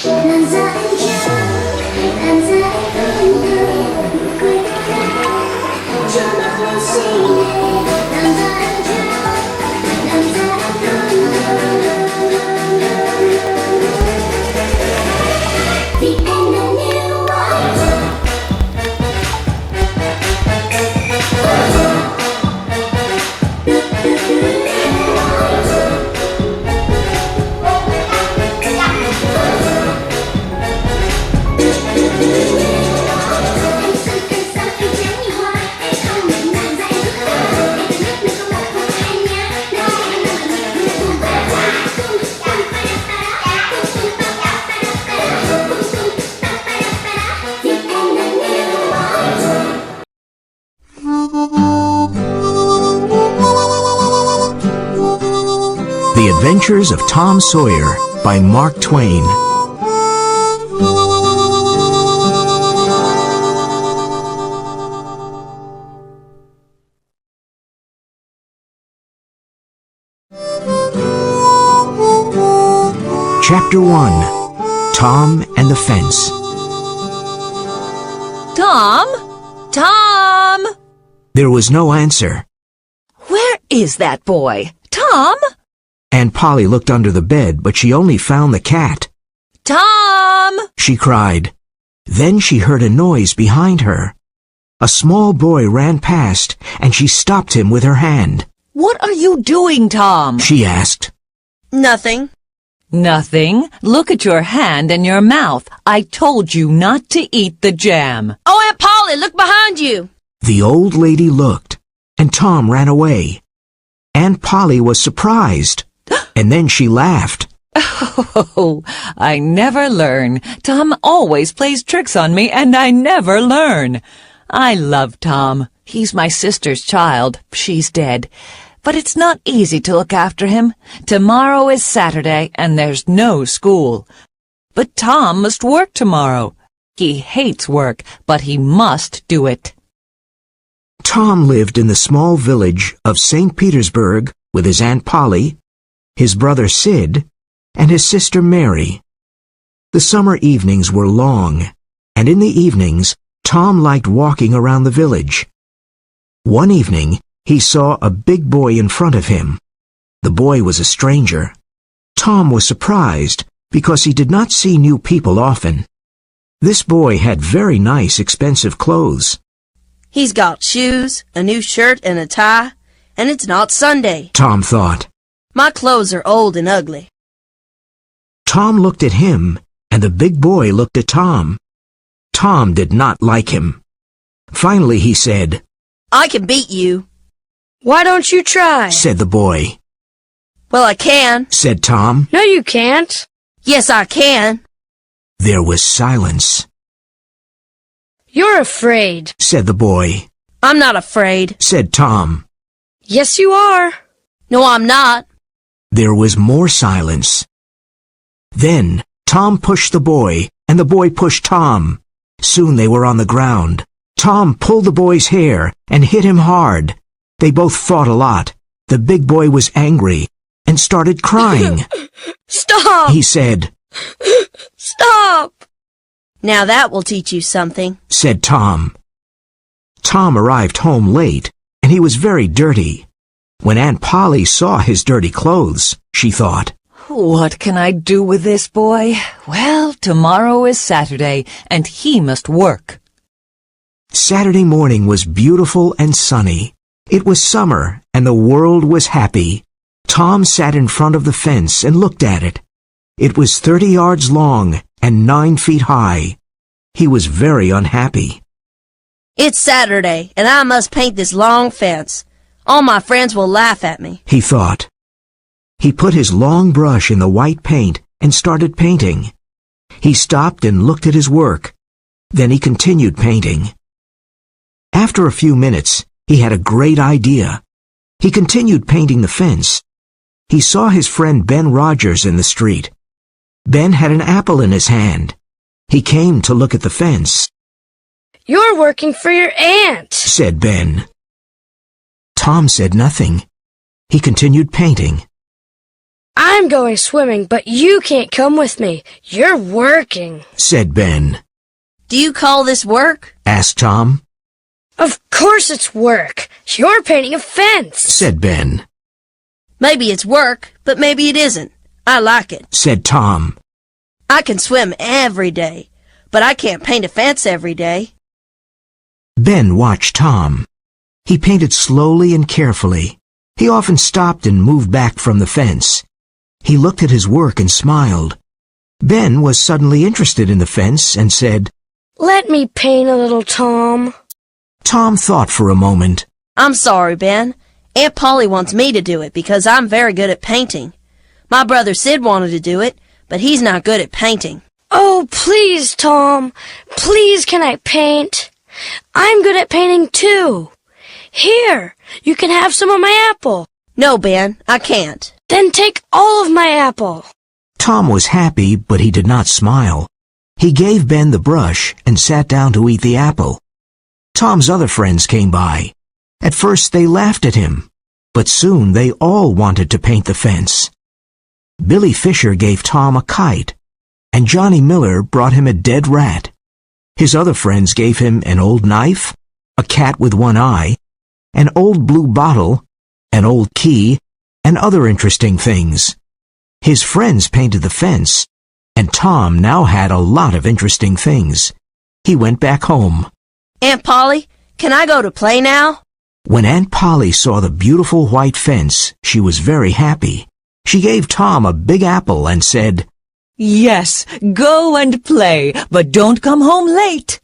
Làn da em trắng, làn da em thơm thơm, nụ cười thật khẽ cho bao ngày sinh nhẹ. Làn da em trắng, làn da em thơm thơm, vì em đang yêu anh. The Adventures of Tom Sawyer by Mark Twain. Chapter 1. Tom and the Fence. Tom? Tom! There was no answer. Where is that boy? Tom? Aunt Polly looked under the bed, but she only found the cat. Tom! She cried. Then she heard a noise behind her. A small boy ran past, and she stopped him with her hand. What are you doing, Tom? She asked. Nothing. Nothing. Look at your hand and your mouth. I told you not to eat the jam. Oh, Aunt Polly, look behind you. The old lady looked, and Tom ran away. Aunt Polly was surprised, and then she laughed. Oh, I never learn. Tom always plays tricks on me, and I never learn. I love Tom. He's my sister's child. She's dead. But it's not easy to look after him. Tomorrow is Saturday, and there's no school. But Tom must work tomorrow. He hates work, but he must do it. Tom lived in the small village of St. Petersburg with his Aunt Polly, his brother Sid, and his sister Mary. The summer evenings were long, and in the evenings, Tom liked walking around the village. One evening, he saw a big boy in front of him. The boy was a stranger. Tom was surprised because he did not see new people often. This boy had very nice, expensive clothes. He's got shoes, a new shirt and a tie, and it's not Sunday. Tom thought. My clothes are old and ugly. Tom looked at him, and the big boy looked at Tom. Tom did not like him. Finally he said, I can beat you. Why don't you try? said the boy. Well, I can. Said Tom. No, you can't. Yes, I can. There was silence. You're afraid. Said the boy. I'm not afraid. Said Tom. Yes, you are. No, I'm not. There was more silence. Then Tom pushed the boy, and the boy pushed Tom. Soon they were on the ground. Tom pulled the boy's hair and hit him hard. They both fought a lot. The big boy was angry and started crying. Stop! He said. Stop! Now that will teach you something. Said Tom. Tom arrived home late, and he was very dirty. When Aunt Polly saw his dirty clothes, she thought, What can I do with this boy? Well, tomorrow is Saturday, and he must work. Saturday morning was beautiful and sunny. It was summer, and the world was happy. Tom sat in front of the fence and looked at it. It was 30 yards long and 9 feet high. He was very unhappy. It's Saturday, and I must paint this long fence. All my friends will laugh at me. He thought. He put his long brush in the white paint and started painting. He stopped and looked at his work. Then he continued painting. After a few minutes, he had a great idea. He continued painting the fence. He saw his friend Ben Rogers in the street. Ben had an apple in his hand. He came to look at the fence. You're working for your aunt, said Ben. Tom said nothing. He continued painting. I'm going swimming, but you can't come with me. You're working, said Ben. Do you call this work? Asked Tom, Of course it's work. You're painting a fence. said Ben, Maybe it's work, but maybe it isn't. I like it. said Tom. I can swim every day, but I can't paint a fence every day. Ben watched Tom. He painted slowly and carefully. He often stopped and moved back from the fence. He looked at his work and smiled. Ben was suddenly interested in the fence and said, Let me paint a little, Tom. Tom thought for a moment. I'm sorry, Ben. Aunt Polly wants me to do it because I'm very good at painting. My brother Sid wanted to do it, but he's not good at painting. Oh, please, Tom. Please, can I paint? I'm good at painting, too. Here, you can have some of my apple. No, Ben, I can't. Then take all of my apple. Tom was happy, but he did not smile. He gave Ben the brush and sat down to eat the apple. Tom's other friends came by. At first they laughed at him, but soon they all wanted to paint the fence. Billy Fisher gave Tom a kite, and Johnny Miller brought him a dead rat. His other friends gave him an old knife, a cat with one eye, an old blue bottle, an old key, and other interesting things. His friends painted the fence, and Tom now had a lot of interesting things. He went back home. Aunt Polly, can I go to play now? When Aunt Polly saw the beautiful white fence, she was very happy. She gave Tom a big apple and said, Yes, go and play, but don't come home late.